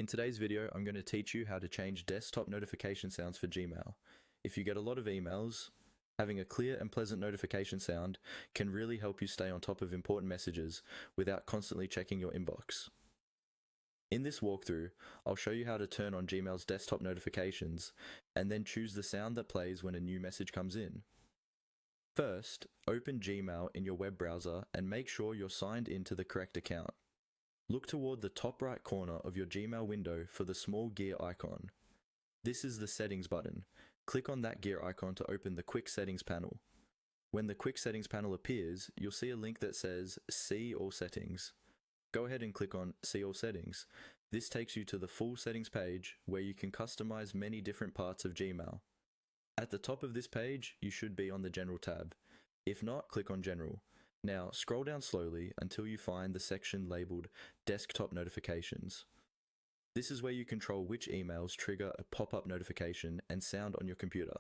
In today's video, I'm going to teach you how to change desktop notification sounds for Gmail. If you get a lot of emails, having a clear and pleasant notification sound can really help you stay on top of important messages without constantly checking your inbox. In this walkthrough, I'll show you how to turn on Gmail's desktop notifications and then choose the sound that plays when a new message comes in. First, open Gmail in your web browser and make sure you're signed into the correct account. Look toward the top right corner of your Gmail window for the small gear icon. This is the Settings button. Click on that gear icon to open the Quick Settings panel. When the Quick Settings panel appears, you'll see a link that says See All Settings. Go ahead and click on See All Settings. This takes you to the full settings page where you can customize many different parts of Gmail. At the top of this page, you should be on the General tab. If not, click on General. Now, scroll down slowly until you find the section labeled Desktop Notifications. This is where you control which emails trigger a pop-up notification and sound on your computer.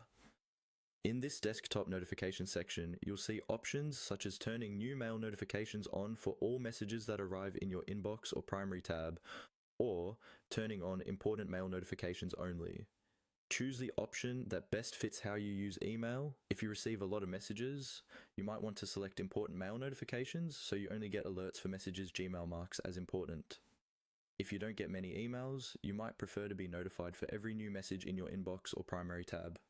In this desktop notification section, you'll see options such as turning new mail notifications on for all messages that arrive in your inbox or primary tab, or turning on important mail notifications only. Choose the option that best fits how you use email. If you receive a lot of messages, you might want to select important mail notifications so you only get alerts for messages Gmail marks as important. If you don't get many emails, you might prefer to be notified for every new message in your inbox or primary tab.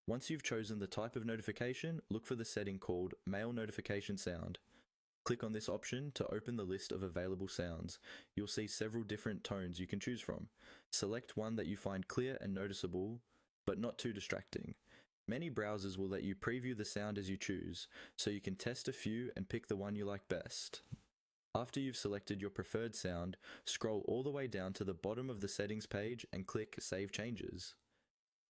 Once you've chosen the type of notification, look for the setting called Mail Notification Sound. Click on this option to open the list of available sounds. You'll see several different tones you can choose from. Select one that you find clear and noticeable, but not too distracting. Many browsers will let you preview the sound as you choose, so you can test a few and pick the one you like best. After you've selected your preferred sound, scroll all the way down to the bottom of the settings page and click Save Changes.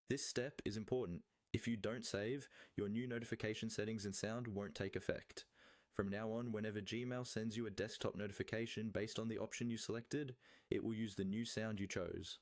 This step is important. If you don't save, your new notification settings and sound won't take effect. From now on, whenever Gmail sends you a desktop notification based on the option you selected, it will use the new sound you chose.